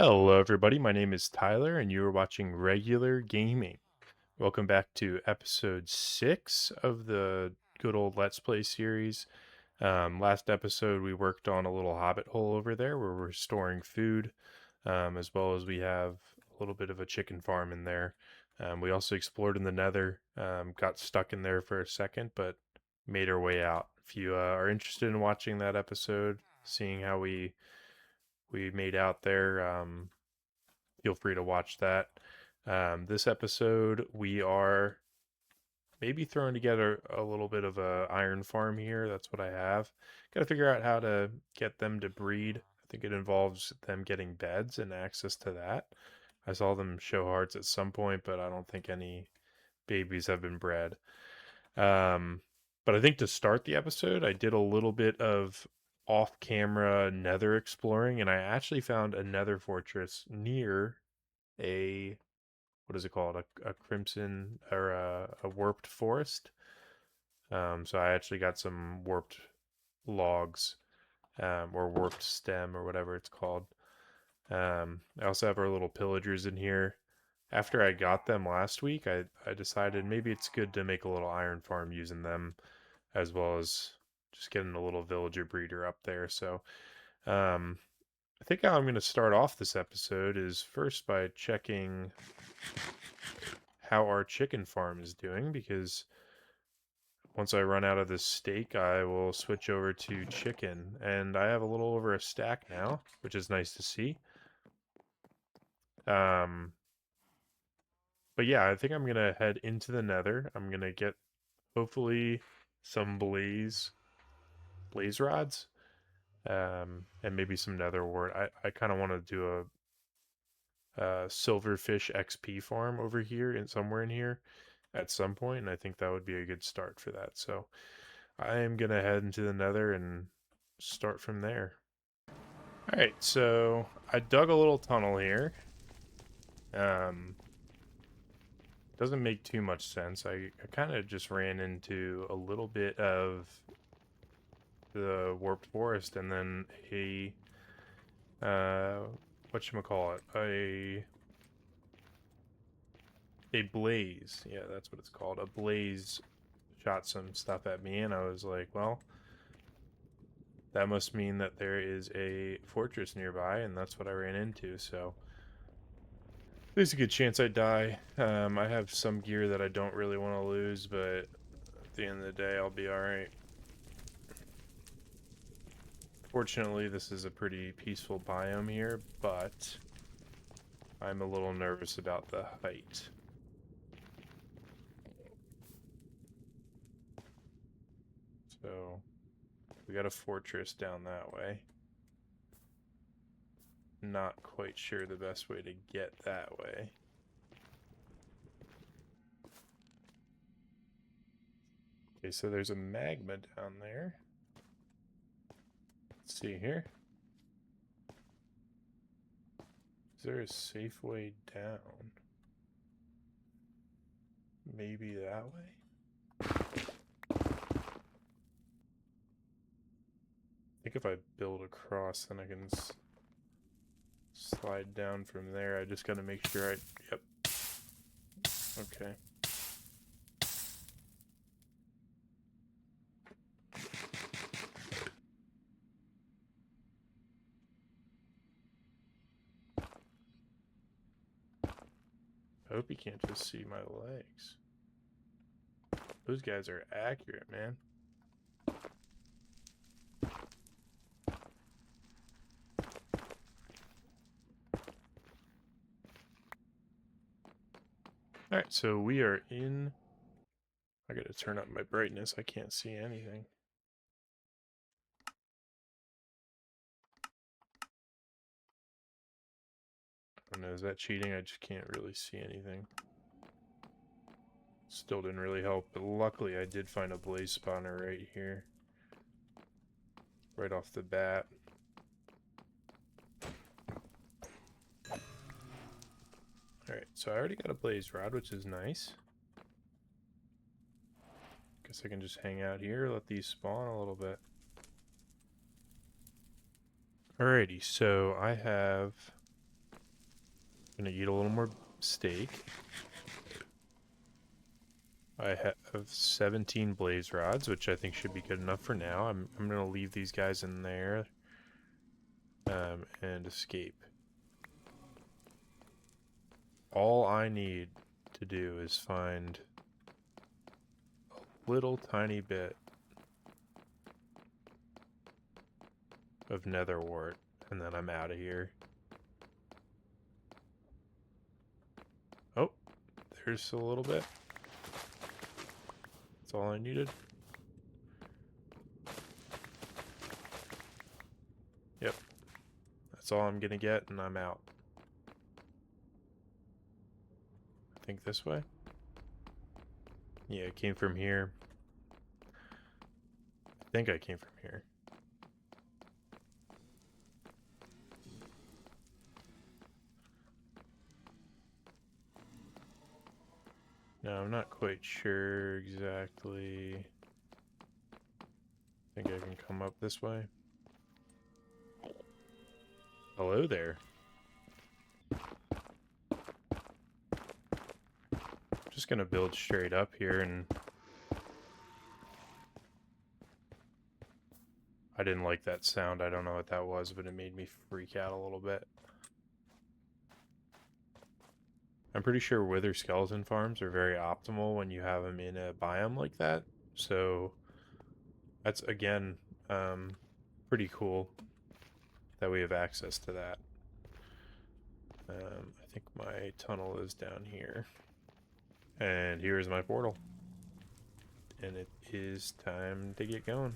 Hello, everybody. My name is Tyler, and you are watching Regular Gaming. Welcome back to episode 6 of the good old Let's Play series. Last episode, we worked on a little hobbit hole over there where we're storing food, as well as we have a little bit of a chicken farm in there. We also explored in the Nether, got stuck in there for a second, but made our way out. If you are interested in watching that episode, seeing how we made out there, feel free to watch that. This episode, we are maybe throwing together a little bit of a iron farm here. That's what I have. Got to figure out how to get them to breed. I think it involves them getting beds and access to that. I saw them show hearts at some point, but I don't think any babies have been bred. Um, but I think to start the episode, I did a little bit of off camera nether exploring, and I actually found a nether fortress near a what is it called? A crimson or a warped forest. So I actually got some warped logs, or warped stem or whatever it's called. I also have our little pillagers in here. After I got them last week, I decided maybe it's good to make a little iron farm using them, as well as just getting a little villager breeder up there. So um, I think how I'm going to start off this episode is first by checking how our chicken farm is doing, because once I run out of this steak, I will switch over to chicken. And I have a little over a stack now, which is nice to see. Um, but yeah, I think I'm going to head into the nether. I'm going to get hopefully some blaze rods, and maybe some nether wart. I kind of want to do a silverfish XP farm over here and somewhere in here at some point, and I think that would be a good start for that. So I am gonna head into the nether and start from there. Alright, so I dug a little tunnel here. Um, doesn't make too much sense. I kind of just ran into a little bit of the warped forest and then a uh whatchamacallit, a blaze. Yeah, that's what it's called. A blaze shot some stuff at me, and I was like, well, that must mean that there is a fortress nearby, and that's what I ran into. So there's a good chance I die. I have some gear that I don't really want to lose, but at the end of the day, I'll be alright. Fortunately, this is a pretty peaceful biome here, but I'm a little nervous about the height. So we got a fortress down that way. Not quite sure the best way to get that way. Okay, so there's a magma down there. Let's see here. Is there a safe way down? Maybe that way? I think if I build across, then I can slide down from there. I just gotta make sure yep. Okay. I hope you can't just see my legs. Those guys are accurate, man. Alright, so we are in... I gotta turn up my brightness. I can't see anything. I don't know, is that cheating? I just can't really see anything. Still didn't really help, but luckily I did find a blaze spawner right here. Right off the bat. Alright, so I already got a blaze rod, which is nice. Guess I can just hang out here, let these spawn a little bit. Alrighty, so I have Gonna eat a little more steak. I have 17 blaze rods, which I think should be good enough for now. I'm gonna leave these guys in there, and escape. All I need to do is find a little tiny bit of nether wart, and then I'm out of here. Oh, there's a little bit. That's all I needed. Yep. That's all I'm gonna get, and I'm out. I think this way? Yeah, it came from here. I think I came from here. No, I'm not quite sure exactly. I think I can come up this way. Hello there. Just gonna build straight up here, and I didn't like that sound. I don't know what that was, but it made me freak out a little bit. I'm pretty sure wither skeleton farms are very optimal when you have them in a biome like that. So that's, again, pretty cool that we have access to that. I think my tunnel is down here. And here is my portal. And it is time to get going.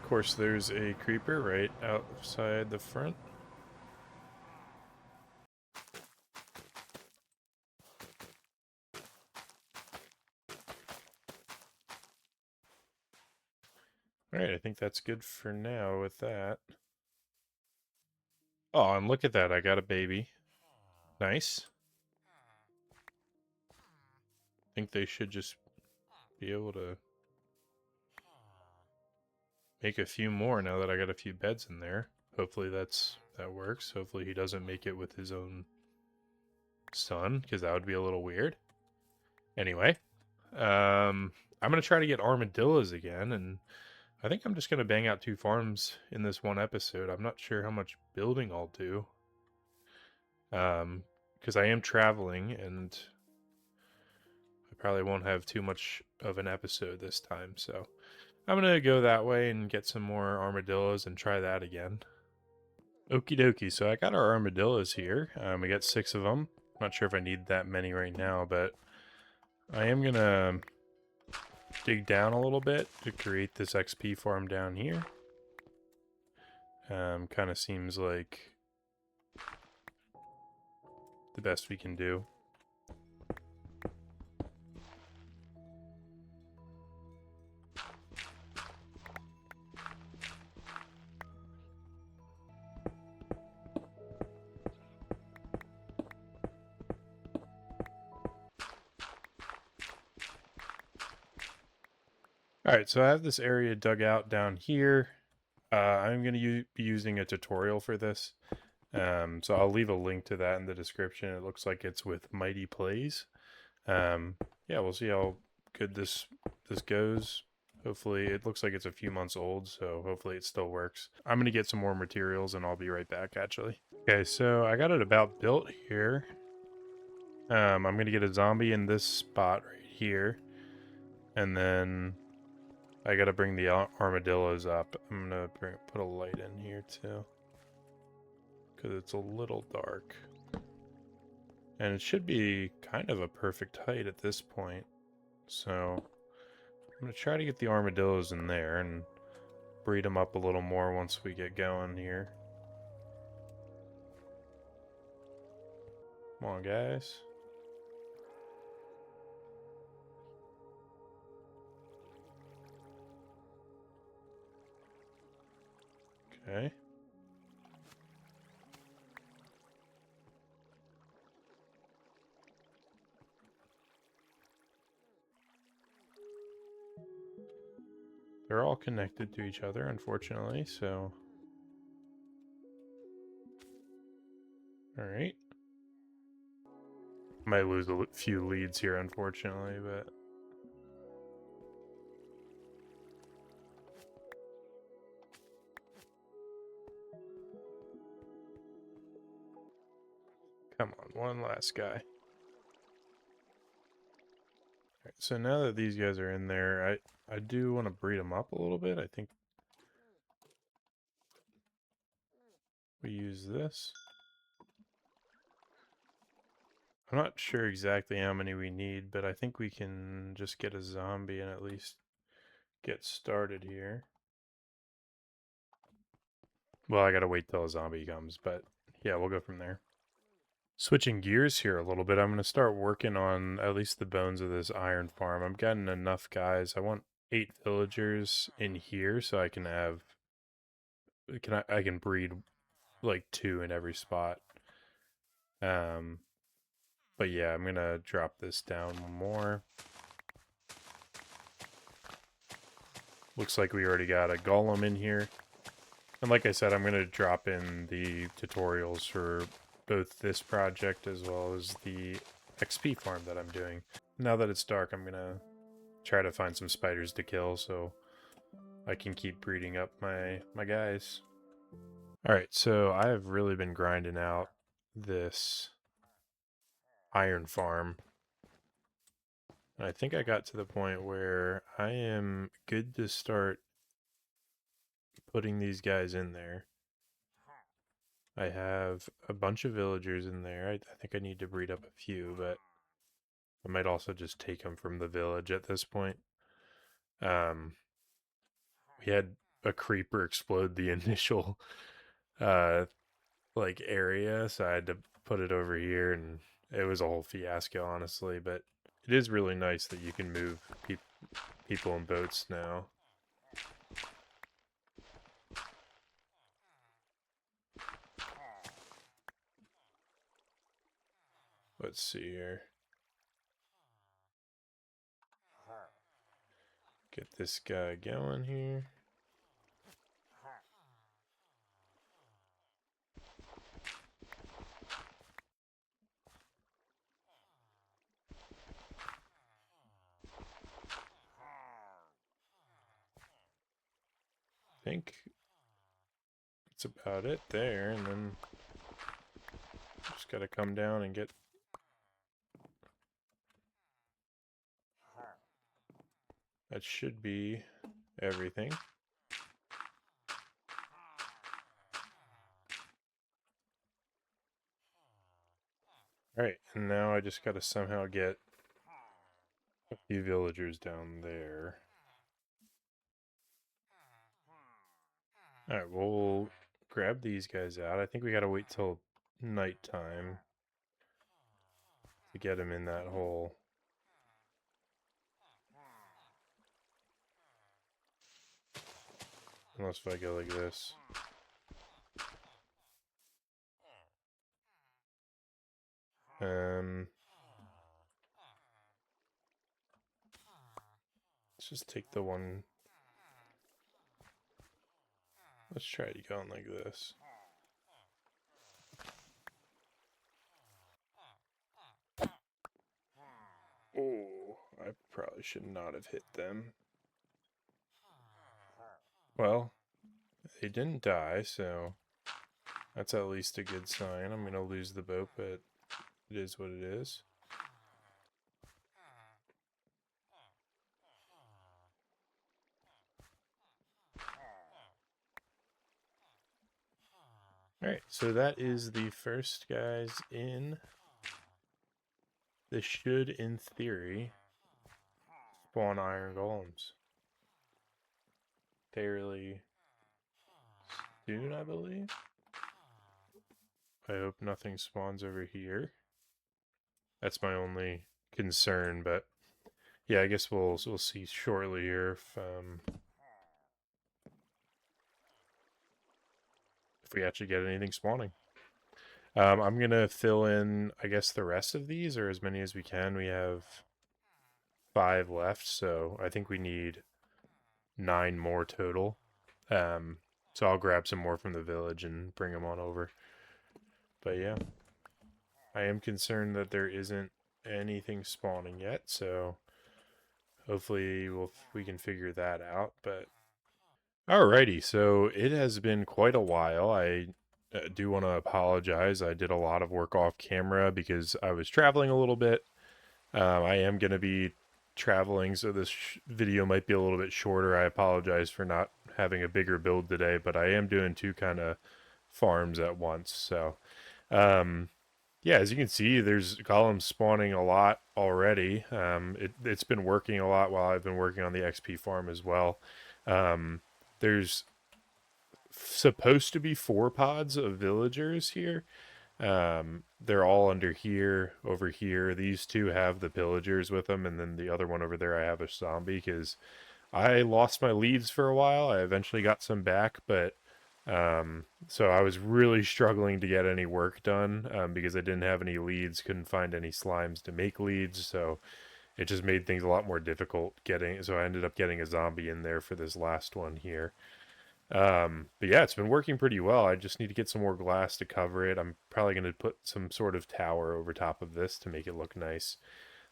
Of course, there's a creeper right outside the front. Alright, I think that's good for now with that. Oh, and look at that, I got a baby. Nice. I think they should just be able to make a few more now that I got a few beds in there. Hopefully that works. Hopefully he doesn't make it with his own son, because that would be a little weird. Anyway, I'm going to try to get armadillos again, and I think I'm just going to bang out 2 farms in this one episode. I'm not sure how much building I'll do. Because I am traveling, and I probably won't have too much of an episode this time, so I'm going to go that way and get some more armadillos and try that again. Okie dokie, so I got our armadillos here. We got 6 of them. Not sure if I need that many right now, but I am going to dig down a little bit to create this XP farm down here. Kind of seems like the best we can do. Alright, so I have this area dug out down here. I'm going to be using a tutorial for this. So I'll leave a link to that in the description. It looks like it's with Mighty Plays. Yeah, we'll see how good this goes. Hopefully, it looks like it's a few months old, so hopefully it still works. I'm going to get some more materials, and I'll be right back, actually. Okay, so I got it about built here. I'm going to get a zombie in this spot right here. And then I got to bring the armadillos up. I'm going to put a light in here, too, because it's a little dark. And it should be kind of a perfect height at this point. So I'm going to try to get the armadillos in there and breed them up a little more once we get going here. Come on, guys. Okay. They're all connected to each other, unfortunately, so... Alright. Might lose a few leads here, unfortunately, but... Come on, one last guy. Alright, so now that these guys are in there, I do want to breed them up a little bit. I think we use this. I'm not sure exactly how many we need, but I think we can just get a zombie and at least get started here. Well, I gotta wait till a zombie comes, but yeah, we'll go from there. Switching gears here a little bit, I'm gonna start working on at least the bones of this iron farm. I'm getting enough guys. I want 8 villagers in here so I can have... I can breed like 2 in every spot. But yeah, I'm gonna drop this down one more. Looks like we already got a golem in here. And like I said, I'm gonna drop in the tutorials for both this project as well as the XP farm that I'm doing. Now that it's dark, I'm gonna try to find some spiders to kill so I can keep breeding up my guys. Alright, so I have really been grinding out this iron farm. And I think I got to the point where I am good to start putting these guys in there. I have a bunch of villagers in there. I think I need to breed up a few, but I might also just take them from the village at this point. We had a creeper explode the initial like area, so I had to put it over here, and it was a whole fiasco, honestly. But it is really nice that you can move people in boats now. Let's see here. Get this guy going here. I think that's about it there, and then just gotta come down and get... That should be everything. Alright, and now I just gotta somehow get a few villagers down there. Alright, we'll grab these guys out. I think we gotta wait till nighttime to get them in that hole. Unless if I go like this. Let's just take the one. Let's try it going like this. Oh, I probably should not have hit them. Well, they didn't die, so that's at least a good sign. I'm gonna lose the boat, but it is what it is. Alright, so that is the first guys in. This should, in theory, spawn iron golems fairly soon, I believe. I hope nothing spawns over here. That's my only concern, but yeah, I guess we'll see shortly here if we actually get anything spawning. I'm gonna fill in, I guess, the rest of these, or as many as we can. We have 5 left, so I think we need 9 more total. So I'll grab some more from the village and bring them on over. But yeah, I am concerned that there isn't anything spawning yet, so hopefully we can figure that out. But alrighty, so it has been quite a while. I do want to apologize. I did a lot of work off camera because I was traveling a little bit. I am going to be traveling, so this video might be a little bit shorter. I apologize for not having a bigger build today, but I am doing two kind of farms at once. So, yeah, as you can see, there's golems spawning a lot already. It's been working a lot while I've been working on the XP farm as well. There's supposed to be 4 pods of villagers here. They're all under here, over here. These two have the pillagers with them, and then the other one over there I have a zombie because I lost my leads for a while. I eventually got some back, but so I was really struggling to get any work done because I didn't have any leads, couldn't find any slimes to make leads, so it just made things a lot more difficult getting. So I ended up getting a zombie in there for this last one here. But yeah, it's been working pretty well. I just need to get some more glass to cover it. I'm probably going to put some sort of tower over top of this to make it look nice.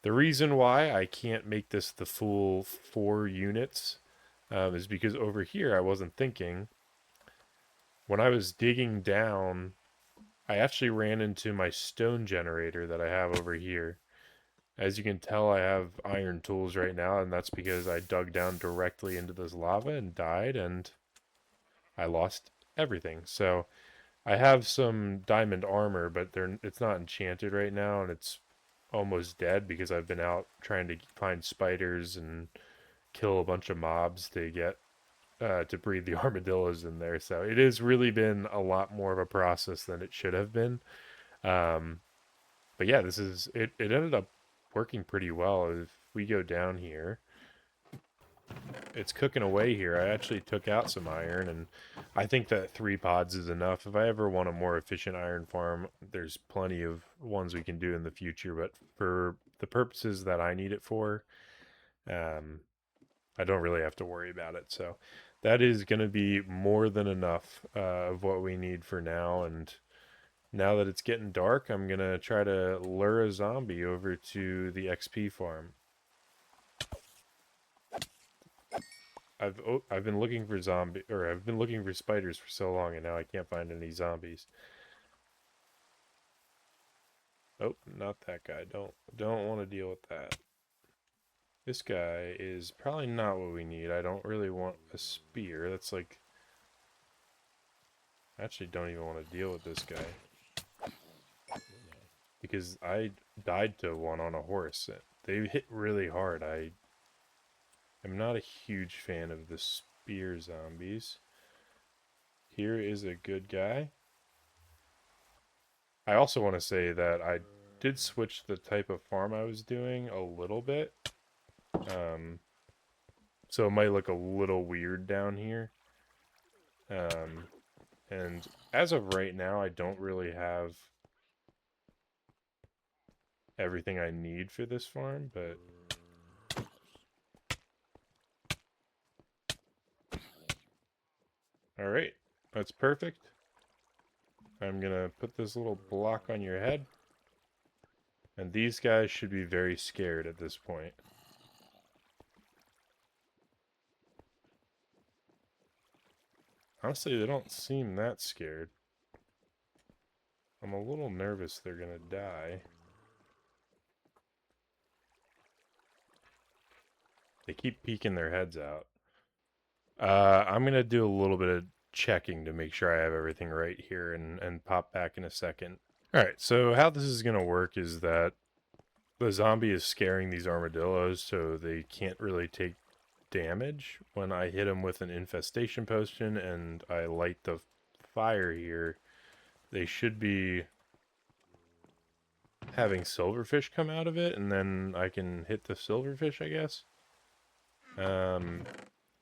The reason why I can't make this the full 4 units is because over here I wasn't thinking. When I was digging down, I actually ran into my stone generator that I have over here. As you can tell, I have iron tools right now, and that's because I dug down directly into this lava and died, and I lost everything. So I have some diamond armor, but it's not enchanted right now, and it's almost dead because I've been out trying to find spiders and kill a bunch of mobs to get to breed the armadillos in there. So it has really been a lot more of a process than it should have been. Um, but yeah, this is it. It ended up working pretty well. If we go down here, it's cooking away here. I actually took out some iron, and I think that 3 pods is enough. If I ever want a more efficient iron farm, there's plenty of ones we can do in the future. But for the purposes that I need it for, um, I don't really have to worry about it. So that is going to be more than enough of what we need for now. And now that it's getting dark, I'm going to try to lure a zombie over to the XP farm. I've been looking for I've been looking for spiders for so long, and now I can't find any zombies. Oh, not that guy. Don't want to deal with that. This guy is probably not what we need. I don't really want a spear. That's like, I actually don't even want to deal with this guy because I died to one on a horse. They hit really hard. I am not a huge fan of the spear zombies. Here is a good guy. I also want to say that I did switch the type of farm I was doing a little bit. So it might look a little weird down here. And as of right now, I don't really have everything I need for this farm, but all right, that's perfect. I'm gonna put this little block on your head, and these guys should be very scared at this point. Honestly, they don't seem that scared. I'm a little nervous they're gonna die. They keep peeking their heads out. I'm gonna do a little bit of checking to make sure I have everything right here and pop back in a second. Alright, so how this is gonna work is that the zombie is scaring these armadillos so they can't really take damage. When I hit them with an infestation potion and I light the fire here, they should be having silverfish come out of it, and then I can hit the silverfish, I guess.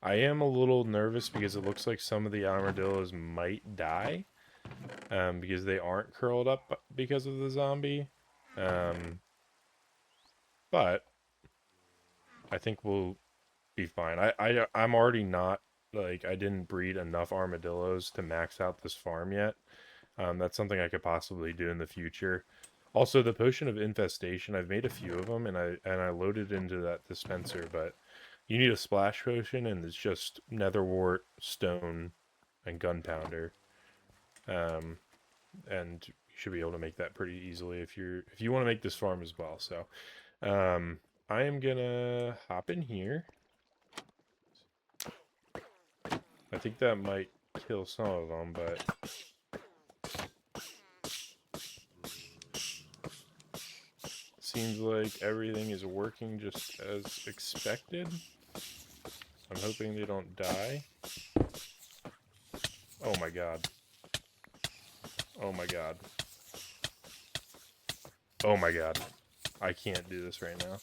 I am a little nervous because it looks like some of the armadillos might die because they aren't curled up because of the zombie. But I think we'll be fine. I'm already not like I didn't breed enough armadillos to max out this farm yet. That's something I could possibly do in the future. Also, the potion of infestation, I've made a few of them and I loaded into that dispenser, but you need a splash potion and it's just netherwort, stone, and gunpowder. Um, and you should be able to make that pretty easily if you want to make this farm as well. So, um, I am gonna hop in here. I think that might kill some of them, but seems like everything is working just as expected. I'm hoping they don't die. Oh my god. Oh my god. Oh my god. I can't do this right now.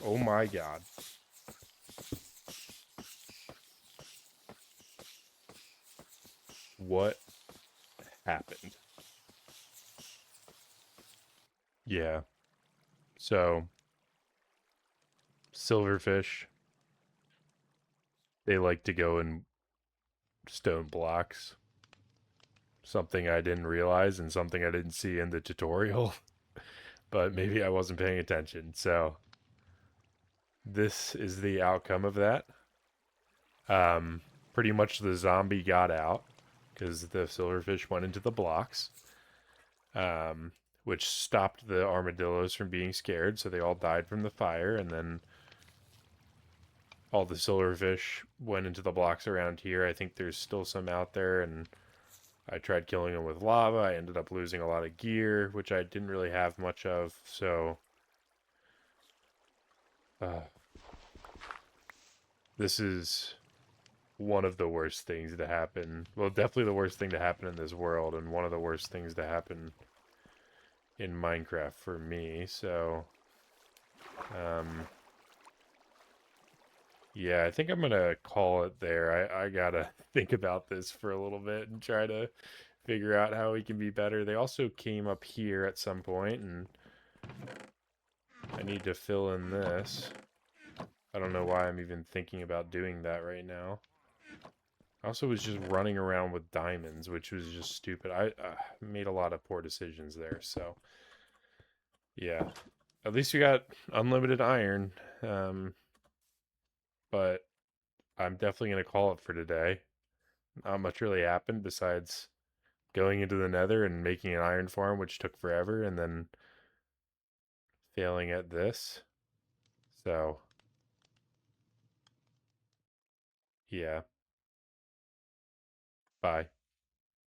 Oh my god. What happened? Yeah. So, silverfish, they like to go in stone blocks. Something I didn't realize and something I didn't see in the tutorial, but maybe I wasn't paying attention. So, this is the outcome of that. Um, Pretty much the zombie got out because the silverfish went into the blocks, um, which stopped the armadillos from being scared. So they all died from the fire, and then all the silverfish went into the blocks around here. I think there's still some out there, and I tried killing them with lava. I ended up losing a lot of gear, which I didn't really have much of. So, uh, this is one of the worst things to happen. Well, definitely the worst thing to happen in this world, and one of the worst things to happen in Minecraft for me. So, um, yeah, I think I'm gonna call it there. I gotta think about this for a little bit and try to figure out how we can be better. They also came up here at some point, and I need to fill in this. I don't know why I'm even thinking about doing that right now. I also was just running around with diamonds, which was just stupid. I made a lot of poor decisions there, so yeah. At least we got unlimited iron, but I'm definitely going to call it for today. Not much really happened besides going into the nether and making an iron farm, which took forever, and then failing at this. So, yeah. Bye.